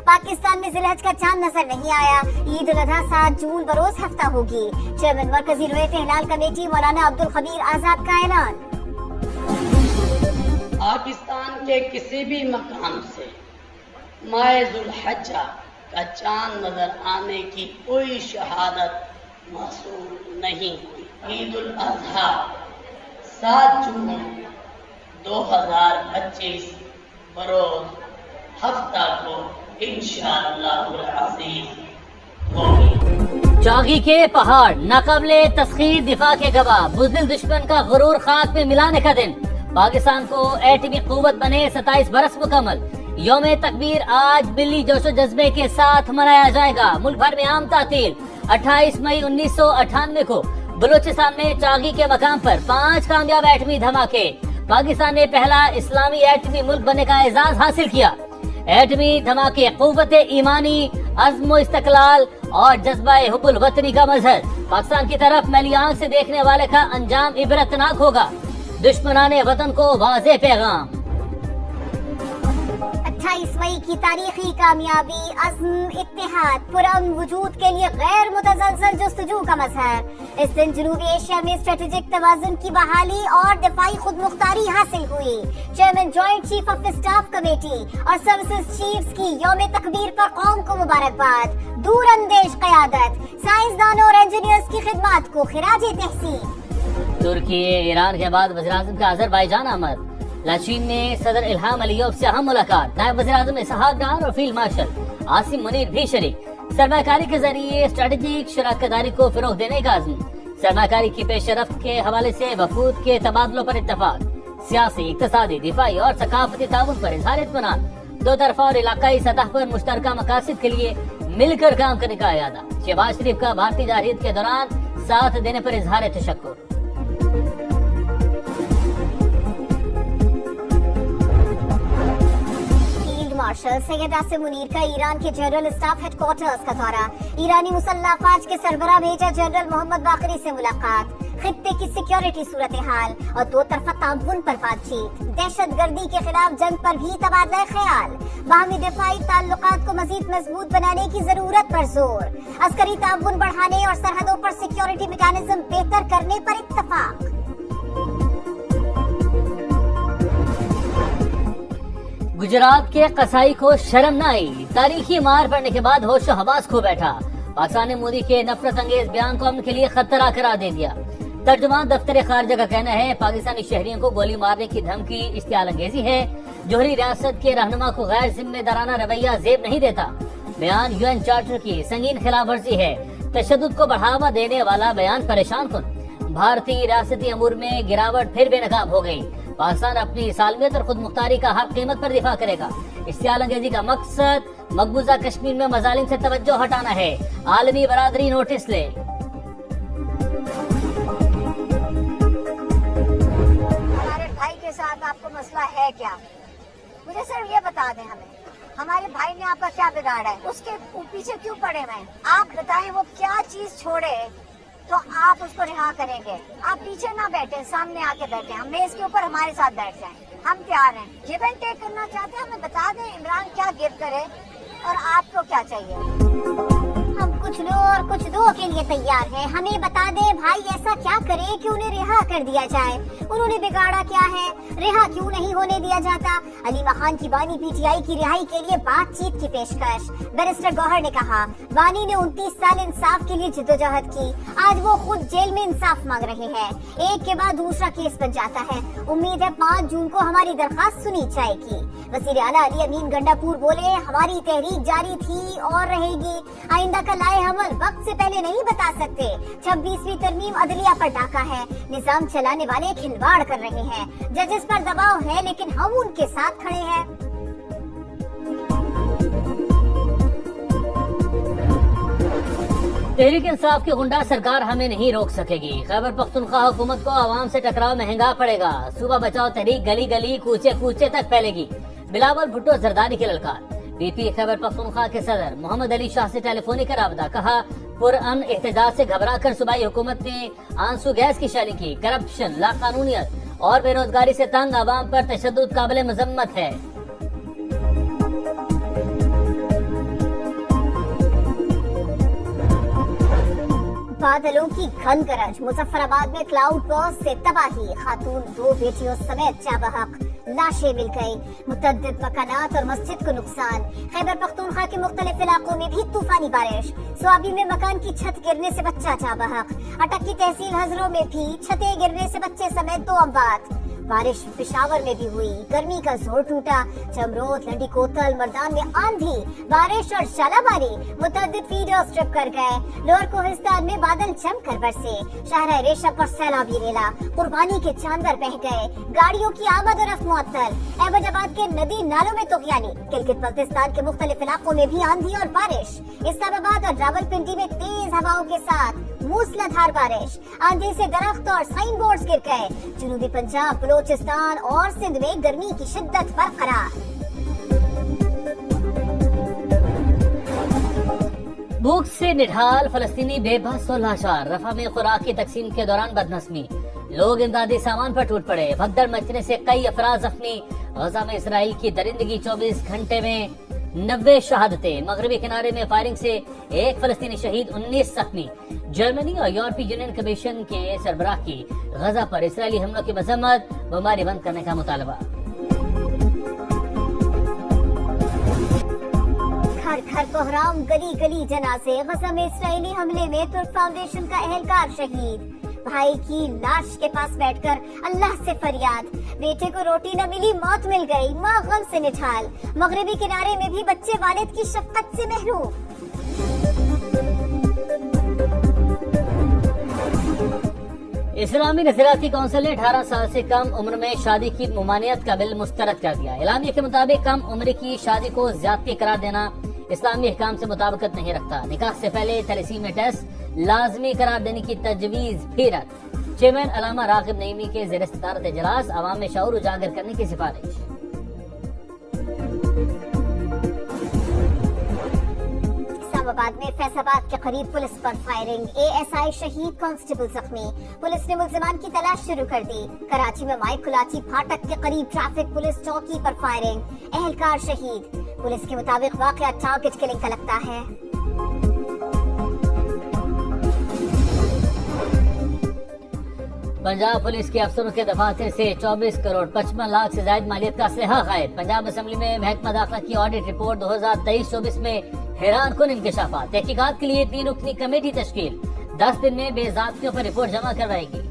पाकिस्तान में जिलहज का चांद नजर नहीं आया। ईद उल अजहा 7 जून बरोज हफ्ता होगी। चेयरमैन मरकजी रुयत हिलाल कमेटी मौलाना अब्दुल खबीर आजाद का ऐलान। पाकिस्तान के किसी भी मकाम से माह जुल्हज्जा का चांद नजर आने की कोई शहादत मौसूल नहीं हुई। ईद उल अजहा 7 जून 2025 बरोज हफ्ता को इंशाअल्लाह अज़ीज़ होगी। चागी के पहाड़ नाकाबिले तस्खीर दिफा के गवाह, बुज़दिल दुश्मन का गुरूर खाक में मिलाने का दिन। पाकिस्तान को एटमी क़ुव्वत बने 27 बरस मुकम्मल। यौम तकबीर आज मिली जोशो जज्बे के साथ मनाया जाएगा। मुल्क भर में आम तातील। 28 मई 1998 को बलूचिस्तान में चागी के मकाम पर 5 कामयाब एटमी धमाके। पाकिस्तान ने पहला इस्लामी एटमी मुल्क बनने का एजाज हासिल किया। एटमी धमाके क़ुव्वत ईमानी, अज़्म इस्तक़लाल और जज्बा हुब्बुल वतनी का मजहर। पाकिस्तान की तरफ मैली आंख से देखने वाले का अंजाम इबरतनाक होगा। दुश्मनाने वतन को वाज़ेह पैगाम। 28 मई की तारीखी कामयाबी, अज़्म, इत्तेहाद, पुरअमन वजूद के लिए गैर मुतज़लज़ल जस्तजू का मज़हर। इस दिन जनूबी एशिया में स्ट्रेटेजिक तवाज़ुन की बहाली और दिफाई खुदमुख्तारी हासिल हुई। Chairman joint chief of staff committee और सर्विसेज चीफ्स की यौम तकबीर पर कौम को मुबारकबाद। दूर अंदेश क़यादत, साइंसदानों और इंजीनियर्स की खिदमात को खिराज तहसीन। तुर्की ईरान के बाद वज़ीर-ए-आज़म का अज़रबैजान आमद। लाचीन में सदर इल्हाम अलीयव से अहम मुलाकात। नायब वज़ीर-ए-आज़म इसहाक डार और फील्ड मार्शल आसिम मुनीर भी शरीक। सरमाकारी के जरिए स्ट्रेटेजिक शराकतदारी को फिरोग देने का अज़्म। सरमाकारी की पेशरफ्त के हवाले से वफूद के तबादलों पर इत्तफाक। सियासी, इक़्तिसादी, दिफाई और सकाफती ताउन पर इज़हार इत्मीनान। दो तरफा और इलाकाई सतह पर मुश्तरका मकासद के लिए मिलकर काम करने का इरादा। शहबाज शरीफ का भारतीय जारहियत के दौरान साथ देने पर इज़हार तशक्कुर। मार्शल सैयद आसिम मुनीर का ईरान के जनरल स्टाफ हेडक्वार्टर्स का दौरा। ईरानी मुसल्लह अफवाज के सरबराह मेजर जनरल मोहम्मद बाक़री से मुलाकात। खित्ते की सिक्योरिटी सूरत हाल और दो तरफा ताउन पर बातचीत। दहशत गर्दी के खिलाफ जंग पर भी तबादला ख्याल। बाहमी दिफाई ताल्लुकात को मजीद मजबूत बनाने की जरूरत पर जोर। अस्करी ताउन बढ़ाने और सरहदों पर सिक्योरिटी मैकेनिज्म बेहतर करने पर इत्तफाक। गुजरात के कसाई को शर्म न आई। तारीखी मार पड़ने के बाद होश हवास खो बैठा। पाकिस्तान ने मोदी के नफरत अंगेज बयान को अमन के लिए खतरा करार दे दिया। तर्जुमान दफ्तर खारजा का कहना है पाकिस्तानी शहरियों को गोली मारने की धमकी इश्तियाल अंगेजी है। जोहरी रियासत के रहनुमा को गैर जिम्मेदाराना रवैया जेब नहीं देता। बयान यूएन चार्टर की संगीन खिलाफ वर्जी है। तशद्दुद को बढ़ावा देने वाला बयान परेशान कुन। भारतीय रियासती अमूर में गिरावट फिर बेनकाब हो गई। पाकिस्तान अपनी सालमियत और खुद मुख्तारी का हर कीमत पर दिफा करेगा। इश्तियाल अंगेजी का मकसद मकबूजा कश्मीर में मजालिम से तवज्जो हटाना है। आलमी बरादरी नोटिस ले। हमारे भाई के साथ आपको मसला है क्या? मुझे सिर्फ ये बता दें, हमारे भाई ने आपका क्या बिगाड़ा है? उसके पीछे क्यों पड़े हुए हैं? आप बताएं वो क्या चीज छोड़े तो आप उसको रिहा करेंगे। आप पीछे ना बैठे, सामने आके बैठे, हम मेज के ऊपर हमारे साथ बैठ जाएं। हम तैयार हैं। गिव एंड टेक करना चाहते हैं, हमें बता दें इमरान क्या गिव करे और आपको क्या चाहिए। हम कुछ लो और कुछ दो के लिए तैयार हैं। हमें बता दें भाई ऐसा क्या करे कि उन्हें रिहा कर दिया जाए। उन्होंने बिगाड़ा क्या है? रिहा क्यों नहीं होने दिया जाता? अलीमा खान की बानी पीटीआई की रिहाई के लिए बातचीत की पेशकश। बैरिस्टर गौहर ने कहा बानी ने 29 साल इंसाफ के लिए जिद्दोजहद की। आज वो खुद जेल में इंसाफ मांग रहे हैं। एक के बाद दूसरा केस बन जाता है। उम्मीद है 5 जून को हमारी दरखास्त सुनी जाएगी। वज़ीर आला अली अमीन गंडापुर बोले हमारी तहरीक जारी थी और रहेगी। आइंदा का लाए अमल वक्त से पहले नहीं बता सकते। 26वीं तरमीम अदलिया पर डाका है। निजाम चलाने वाले खिलवाड़ कर रहे हैं। जजेस पर दबाव है लेकिन हम उनके साथ खड़े हैं। तहरीक इंसाफ की गुंडा सरकार हमें नहीं रोक सकेगी। खैबर पख्तूनख्वा हुकूमत को आवाम से टकराव महंगा पड़ेगा। सूबा बचाओ तहरीक गली गली कूचे कूचे तक फैलेगी। बिलावल भुट्टो जरदारी की ललकार। बीपी खैबर पख्तूनख्वा के सदर मोहम्मद अली शाह से टेलीफोनिक राबता। कहा पुरअमन एहतजाज से घबरा कर सूबाई हुकूमत ने आंसू गैस की शायरी की। करप्शन, लाकानूनियत और बेरोजगारी से तंग आवाम पर तशद्दुद काबिल मजम्मत है। बादलों की घन गरज, मुजफ्फराबाद में क्लाउड बर्स्ट से तबाही, खातून 2 बेटियों समेत चाबहक लाशें मिल गई, मुतअद्दिद मकानात और मस्जिद को नुकसान। खैबर पख्तूनख्वा के मुख्तलिफ इलाकों में भी तूफानी बारिश, स्वाबी में मकान की छत गिरने से बच्चा चाबहक, अटक की तहसील हजरों में भी छतें गिरने से बच्चे समेत 2 अमवात। बारिश पेशावर में भी हुई, गर्मी का जोर टूटा, चमरोद, लंडी कोतल, मर्दान में आंधी, बारिश और शालाबारी मुतअद्दिद फीडर्स ट्रिप कर गए। लोअर कोहिस्तान में बादल जमकर बरसे, शाहरा रेशा पर सैलाबी रेला, कुर्बानी के जानवर बह गए, गाड़ियों की आमद और रफ्त मुअत्तल। अहमदाबाद के नदी नालों में तुगयानी, गिलगित बल्तिस्तान के मुख्तलिफ इलाकों में भी आंधी और बारिश। इस्लामाबाद और रावलपिंडी में तेज हवाओं के साथ मूसलाधार बारिश, आंधी से दरख्त और साइन बोर्ड्स गिर गए। जनूबी पंजाब, बलोचिस्तान और सिंध में गर्मी की शिद्दत बरकरार। भूख से निढाल फलस्तीनी बेबस और लाचार, रफा में खुराक की तकसीम के दौरान बदनस्मी, लोग इमदादी सामान पर टूट पड़े, भगदड़ मचने से कई अफराद जख्मी। गजा में इसराइल की दरिंदगी, 24 घंटे में 90 शहादतें, मगरबी किनारे में फायरिंग से 1 फलस्तीनी शहीद, 19 जख्मी। जर्मनी और यूरोपीय यूनियन कमीशन के सरबराह की गजा पर इसराइली हमलों की मजम्मत, बमबारी बंद करने का मुतालबा। घर घर कोहराम, गली गली जनाजे, गजा में इसराइली हमले में तुर्क फाउंडेशन का एहलकार शहीद, भाई की लाश के पास बैठकर अल्लाह से फरियाद, बेटे को रोटी न मिली मौत मिल गई, माँ गम से निठाल। मगरबी किनारे में भी बच्चे वालिद की शफकत से महरूम। इस्लामी नज़रियाती काउंसिल ने 18 साल से कम उम्र में शादी की मुमानियत का बिल मुस्तरद कर दिया। एलामिया के मुताबिक कम उम्र की शादी को ज्यादती करार देना इस्लामी अहकाम से मुताबिकत नहीं रखता। निकाह से पहले तलीसीमी टेस्ट लाजमी करार देने की तजवीज भी रख। चेयरमैन अलामा रागिब नईमी के ज़ेर सदारत इजलास अवाम में शऊर उजागर करने की सिफारिश। इस्लामाबाद में फैसलाबाद के करीब पुलिस पर फायरिंग, ASI शहीद, कांस्टेबल जख्मी, पुलिस ने मुल्जिमान की तलाश शुरू कर दी। कराची में माई कुलाची फाटक के करीब ट्रैफिक पुलिस चौकी पर फायरिंग, एहलकार शहीद। पुलिस के मुताबिक वाकया टारगेट किलिंग का लगता है। पंजाब पुलिस के अफसरों के दफातर से 24 करोड़ 55 लाख से ज्यादा मालियत का असलहा गायब। पंजाब असेंबली में महकमा दाखिला की ऑडिट रिपोर्ट 2023-24 में हैरान कुन इंकशाफात। तहकीकात के लिए 3 रुकनी कमेटी तश्कील, 10 दिन में बेज़ाब्तियों पर रिपोर्ट जमा करवाएगी।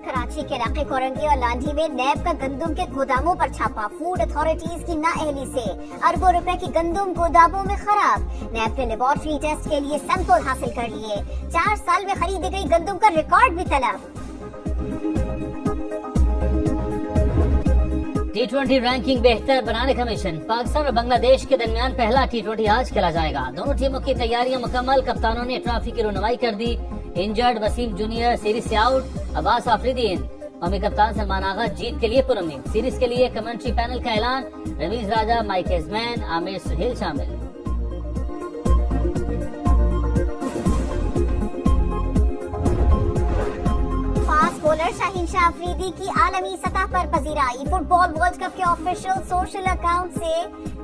कराची के इलाके कोरंगी और लांढी में नैब का गंदम के गोदामों पर छापा, फूड अथॉरिटीज की नाअहली से अरबों रुपए की गंदम गोदामों में खराब। नैब ने लेबोरेटरी टेस्ट के लिए सैंपल हासिल कर लिए। 4 साल में खरीदी गई गंदम का रिकॉर्ड भी तलब। T20 रैंकिंग बेहतर बनाने का मिशन, पाकिस्तान और बांग्लादेश के दरमियान पहला T20 आज खेला जाएगा। दोनों टीमों की तैयारियां मुकम्मल, कप्तानों ने ट्रॉफी की रुनवाई कर दी। इंजर्ड वसीम जूनियर सीरीज से आउट, अब्बास आफरीदी इन। कौमी कप्तान सलमान आगा जीत के लिए पुरुमीद। सीरीज के लिए कमेंट्री पैनल का ऐलान, रमीज राजा, माइक एजमैन, आमिर सुहेल शामिल। फास्ट बॉलर शाहीन शाह अफरीदी की आलमी सतह पर पजीराई। फुटबॉल वर्ल्ड कप के ऑफिशियल सोशल अकाउंट से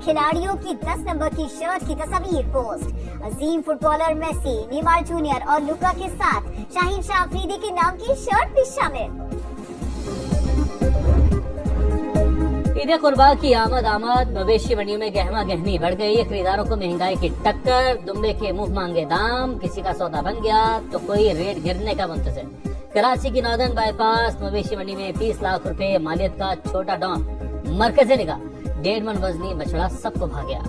खिलाड़ियों की 10 नंबर की शर्ट की तस्वीर पोस्ट। अजीम फुटबॉलर मेसी, नीमार जूनियर और लुका के साथ शाहीन शाह अफरीदी के नाम की शर्ट भी शामिल। ईद कुर्बा की आमद, मवेशी मंडियों में गहमा गहमी बढ़ गई। खरीदारों को महंगाई की टक्कर, दुम्बे के मुंह मांगे दाम, किसी का सौदा बन गया तो कोई रेट गिरने का मुंतज़िर। कराची की नॉर्दर्न बाईपास मवेशी मंडी में 20 लाख रुपए मालियत का छोटा डॉन मरकज से निकाल, 1.5 मन वजनी बछड़ा सबको भाग गया।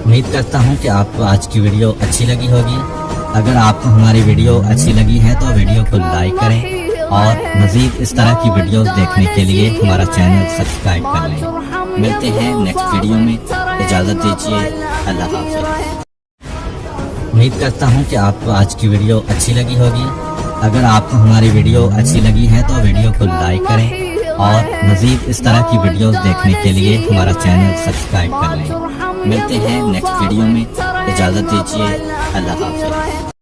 उम्मीद करता हूं कि आपको आज की वीडियो अच्छी लगी होगी। अगर आपको हमारी वीडियो अच्छी लगी है तो वीडियो को लाइक करें और मजीद इस तरह की वीडियोस देखने के लिए हमारा चैनल सब्सक्राइब कर लें। मिलते हैं नेक्स्ट वीडियो में, इजाजत दीजिए, अल्लाह हाफिज़। उम्मीद करता हूं कि आपको आज की वीडियो अच्छी लगी होगी। अगर आपको हमारी वीडियो अच्छी लगी है तो वीडियो को लाइक करें और मजीद इस तरह की वीडियोस देखने के लिए हमारा चैनल सब्सक्राइब कर लें। मिलते हैं नेक्स्ट वीडियो में, इजाजत दीजिए, अल्लाह हाफिज़।